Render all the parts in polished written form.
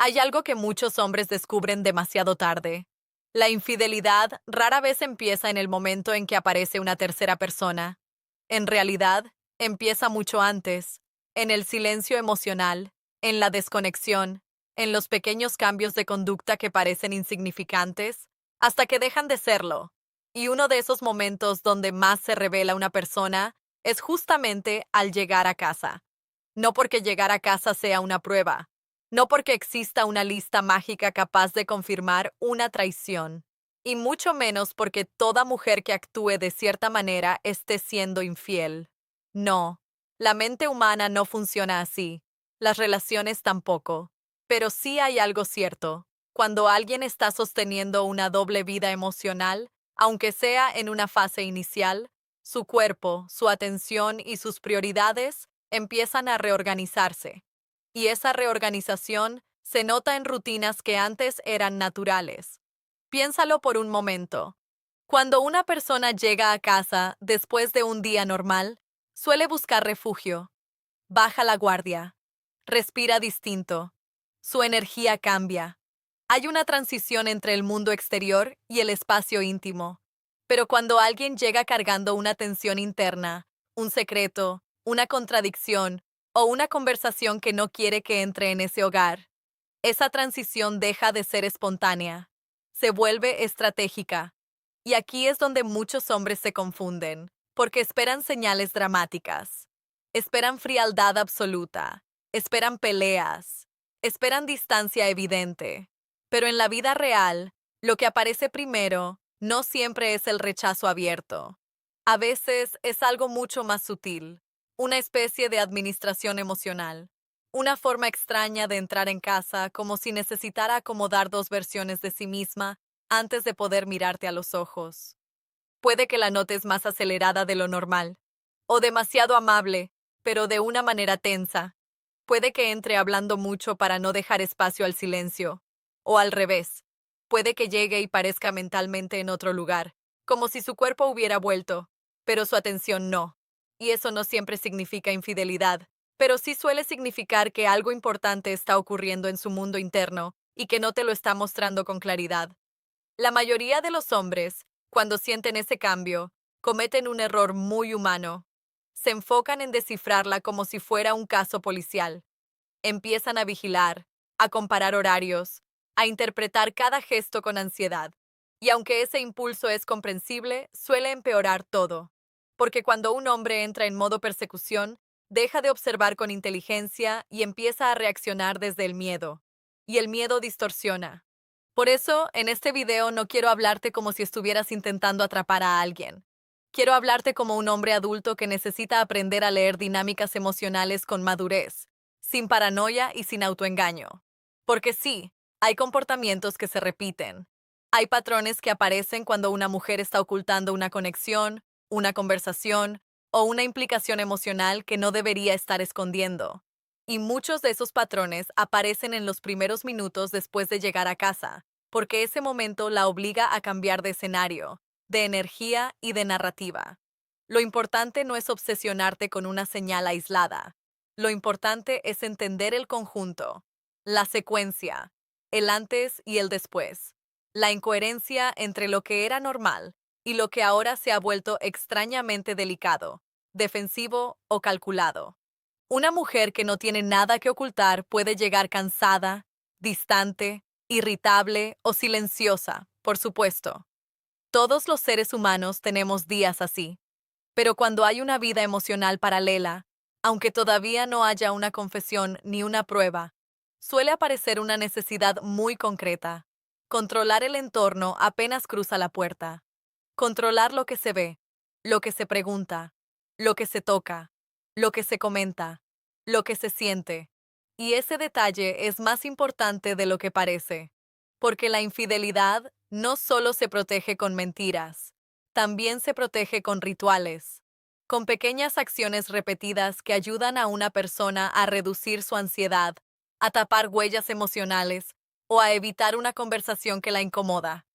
Hay algo que muchos hombres descubren demasiado tarde. La infidelidad rara vez empieza en el momento en que aparece una tercera persona. En realidad, empieza mucho antes, en el silencio emocional, en la desconexión, en los pequeños cambios de conducta que parecen insignificantes, hasta que dejan de serlo. Y uno de esos momentos donde más se revela una persona es justamente al llegar a casa. No porque llegar a casa sea una prueba, no porque exista una lista mágica capaz de confirmar una traición, y mucho menos porque toda mujer que actúe de cierta manera esté siendo infiel. No, la mente humana no funciona así, las relaciones tampoco. Pero sí hay algo cierto. Cuando alguien está sosteniendo una doble vida emocional, aunque sea en una fase inicial, su cuerpo, su atención y sus prioridades empiezan a reorganizarse. Y esa reorganización se nota en rutinas que antes eran naturales. Piénsalo por un momento. Cuando una persona llega a casa después de un día normal, suele buscar refugio, baja la guardia, respira distinto, su energía cambia. Hay una transición entre el mundo exterior y el espacio íntimo. Pero cuando alguien llega cargando una tensión interna, un secreto, una contradicción o una conversación que no quiere que entre en ese hogar, esa transición deja de ser espontánea, se vuelve estratégica. Y aquí es donde muchos hombres se confunden, porque esperan señales dramáticas, esperan frialdad absoluta, esperan peleas, esperan distancia evidente. Pero en la vida real, lo que aparece primero no siempre es el rechazo abierto. A veces es algo mucho más sutil, una especie de administración emocional. Una forma extraña de entrar en casa, como si necesitara acomodar dos versiones de sí misma antes de poder mirarte a los ojos. Puede que la notes más acelerada de lo normal, o demasiado amable, pero de una manera tensa. Puede que entre hablando mucho para no dejar espacio al silencio, o al revés. Puede que llegue y parezca mentalmente en otro lugar, como si su cuerpo hubiera vuelto, pero su atención no. Y eso no siempre significa infidelidad, pero sí suele significar que algo importante está ocurriendo en su mundo interno y que no te lo está mostrando con claridad. La mayoría de los hombres, cuando sienten ese cambio, cometen un error muy humano. Se enfocan en descifrarla como si fuera un caso policial. Empiezan a vigilar, a comparar horarios, a interpretar cada gesto con ansiedad. Y aunque ese impulso es comprensible, suele empeorar todo. Porque cuando un hombre entra en modo persecución, deja de observar con inteligencia y empieza a reaccionar desde el miedo. Y el miedo distorsiona. Por eso, en este video no quiero hablarte como si estuvieras intentando atrapar a alguien. Quiero hablarte como un hombre adulto que necesita aprender a leer dinámicas emocionales con madurez, sin paranoia y sin autoengaño. Porque sí, hay comportamientos que se repiten. Hay patrones que aparecen cuando una mujer está ocultando una conexión, una conversación o una implicación emocional que no debería estar escondiendo. Y muchos de esos patrones aparecen en los primeros minutos después de llegar a casa, porque ese momento la obliga a cambiar de escenario, de energía y de narrativa. Lo importante no es obsesionarte con una señal aislada. Lo importante es entender el conjunto, la secuencia, el antes y el después, la incoherencia entre lo que era normal y lo que ahora se ha vuelto extrañamente delicado, defensivo o calculado. Una mujer que no tiene nada que ocultar puede llegar cansada, distante, irritable o silenciosa, por supuesto. Todos los seres humanos tenemos días así. Pero cuando hay una vida emocional paralela, aunque todavía no haya una confesión ni una prueba, suele aparecer una necesidad muy concreta: controlar el entorno apenas cruza la puerta. Controlar lo que se ve, lo que se pregunta, lo que se toca, lo que se comenta, lo que se siente. Y ese detalle es más importante de lo que parece, porque la infidelidad no solo se protege con mentiras, también se protege con rituales, con pequeñas acciones repetidas que ayudan a una persona a reducir su ansiedad, a tapar huellas emocionales o a evitar una conversación que la incomoda.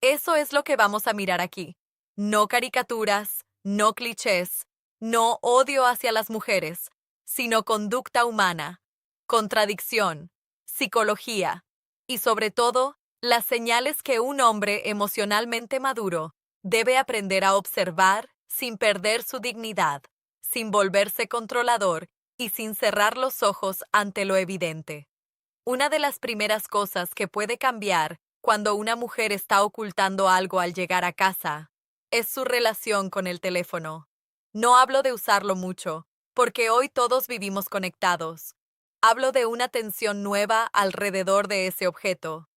Eso es lo que vamos a mirar aquí. No caricaturas, no clichés, no odio hacia las mujeres, sino conducta humana, contradicción, psicología y, sobre todo, las señales que un hombre emocionalmente maduro debe aprender a observar sin perder su dignidad, sin volverse controlador y sin cerrar los ojos ante lo evidente. Una de las primeras cosas que puede cambiar cuando una mujer está ocultando algo al llegar a casa es su relación con el teléfono. No hablo de usarlo mucho, porque hoy todos vivimos conectados. Hablo de una tensión nueva alrededor de ese objeto,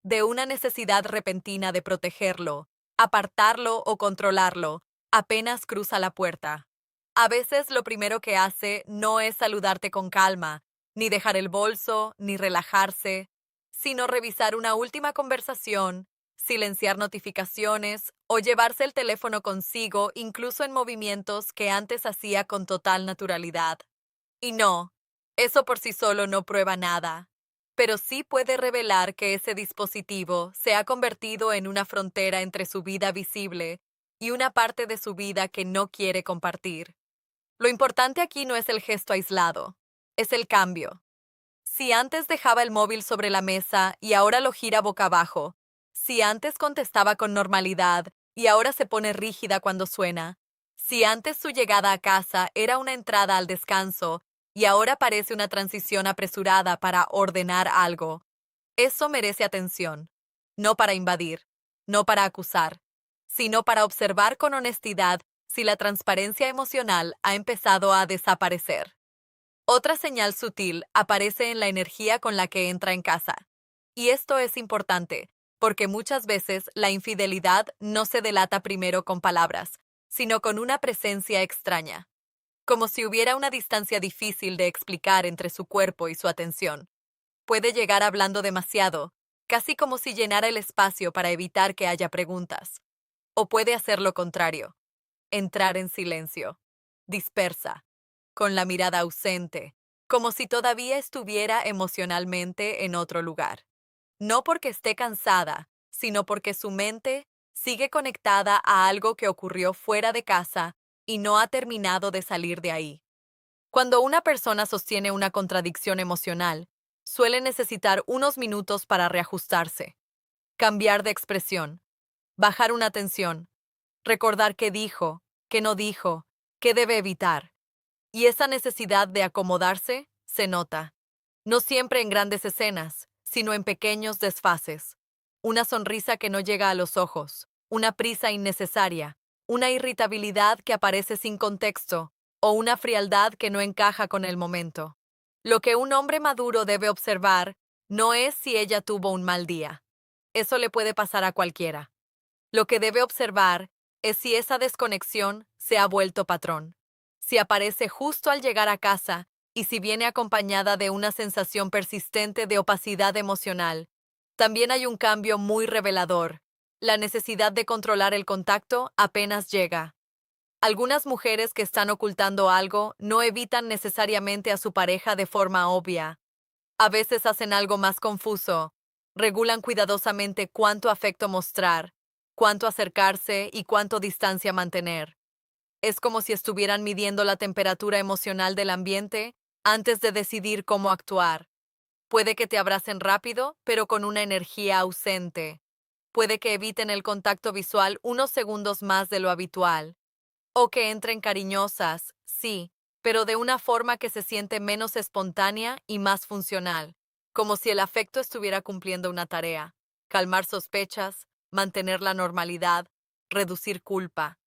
de una necesidad repentina de protegerlo, apartarlo o controlarlo apenas cruza la puerta. A veces lo primero que hace no es saludarte con calma, ni dejar el bolso, ni relajarse, sino revisar una última conversación, silenciar notificaciones o llevarse el teléfono consigo incluso en movimientos que antes hacía con total naturalidad. Y no, eso por sí solo no prueba nada, pero sí puede revelar que ese dispositivo se ha convertido en una frontera entre su vida visible y una parte de su vida que no quiere compartir. Lo importante aquí no es el gesto aislado, es el cambio. Si antes dejaba el móvil sobre la mesa y ahora lo gira boca abajo, si antes contestaba con normalidad y ahora se pone rígida cuando suena, si antes su llegada a casa era una entrada al descanso y ahora parece una transición apresurada para ordenar algo, eso merece atención, no para invadir, no para acusar, sino para observar con honestidad si la transparencia emocional ha empezado a desaparecer. Otra señal sutil aparece en la energía con la que entra en casa. Y esto es importante, porque muchas veces la infidelidad no se delata primero con palabras, sino con una presencia extraña, como si hubiera una distancia difícil de explicar entre su cuerpo y su atención. Puede llegar hablando demasiado, casi como si llenara el espacio para evitar que haya preguntas. O puede hacer lo contrario, entrar en silencio, dispersa, con la mirada ausente, como si todavía estuviera emocionalmente en otro lugar. No porque esté cansada, sino porque su mente sigue conectada a algo que ocurrió fuera de casa y no ha terminado de salir de ahí. Cuando una persona sostiene una contradicción emocional, suele necesitar unos minutos para reajustarse, cambiar de expresión, bajar una tensión, recordar qué dijo, qué no dijo, qué debe evitar. Y esa necesidad de acomodarse se nota, no siempre en grandes escenas, sino en pequeños desfases. Una sonrisa que no llega a los ojos, una prisa innecesaria, una irritabilidad que aparece sin contexto, o una frialdad que no encaja con el momento. Lo que un hombre maduro debe observar no es si ella tuvo un mal día. Eso le puede pasar a cualquiera. Lo que debe observar es si esa desconexión se ha vuelto patrón, si aparece justo al llegar a casa y si viene acompañada de una sensación persistente de opacidad emocional. También hay un cambio muy revelador. La necesidad de controlar el contacto apenas llega. Algunas mujeres que están ocultando algo no evitan necesariamente a su pareja de forma obvia. A veces hacen algo más confuso. Regulan cuidadosamente cuánto afecto mostrar, cuánto acercarse y cuánto distancia mantener. Es como si estuvieran midiendo la temperatura emocional del ambiente antes de decidir cómo actuar. Puede que te abracen rápido, pero con una energía ausente. Puede que eviten el contacto visual unos segundos más de lo habitual. O que entren cariñosas, sí, pero de una forma que se siente menos espontánea y más funcional, como si el afecto estuviera cumpliendo una tarea: calmar sospechas, mantener la normalidad, reducir culpa.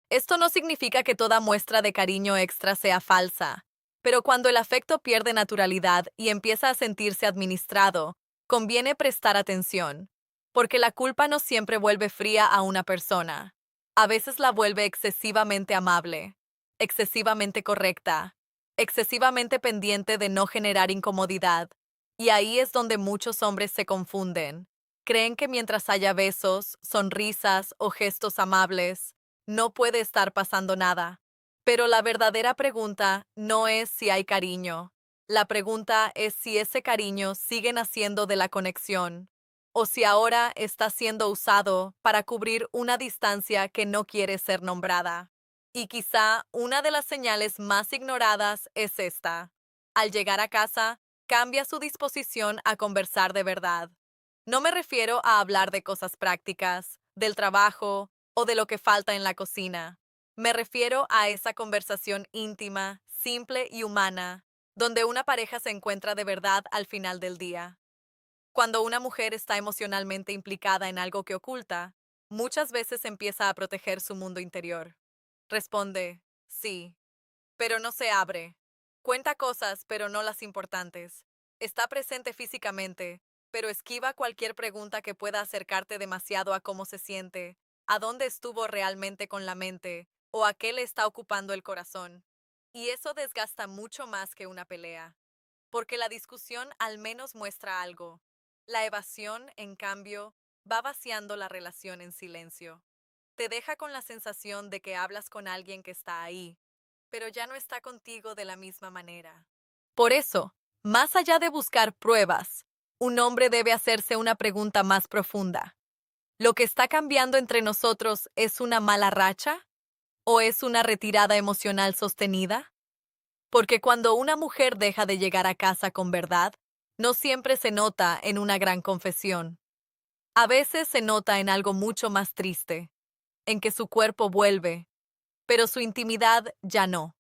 Esto no significa que toda muestra de cariño extra sea falsa, pero cuando el afecto pierde naturalidad y empieza a sentirse administrado, conviene prestar atención, porque la culpa no siempre vuelve fría a una persona. A veces la vuelve excesivamente amable, excesivamente correcta, excesivamente pendiente de no generar incomodidad. Y ahí es donde muchos hombres se confunden. Creen que mientras haya besos, sonrisas o gestos amables, no puede estar pasando nada. Pero la verdadera pregunta no es si hay cariño. La pregunta es si ese cariño sigue naciendo de la conexión, o si ahora está siendo usado para cubrir una distancia que no quiere ser nombrada. Y quizá una de las señales más ignoradas es esta. Al llegar a casa, cambia su disposición a conversar de verdad. No me refiero a hablar de cosas prácticas, del trabajo o de lo que falta en la cocina. Me refiero a esa conversación íntima, simple y humana, donde una pareja se encuentra de verdad al final del día. Cuando una mujer está emocionalmente implicada en algo que oculta, muchas veces empieza a proteger su mundo interior. Responde, sí, pero no se abre. Cuenta cosas, pero no las importantes. Está presente físicamente, pero esquiva cualquier pregunta que pueda acercarte demasiado a cómo se siente, a dónde estuvo realmente con la mente, o a qué le está ocupando el corazón. Y eso desgasta mucho más que una pelea, porque la discusión al menos muestra algo. La evasión, en cambio, va vaciando la relación en silencio. Te deja con la sensación de que hablas con alguien que está ahí, pero ya no está contigo de la misma manera. Por eso, más allá de buscar pruebas, un hombre debe hacerse una pregunta más profunda. ¿Lo que está cambiando entre nosotros es una mala racha o es una retirada emocional sostenida? Porque cuando una mujer deja de llegar a casa con verdad, no siempre se nota en una gran confesión. A veces se nota en algo mucho más triste, en que su cuerpo vuelve, pero su intimidad ya no.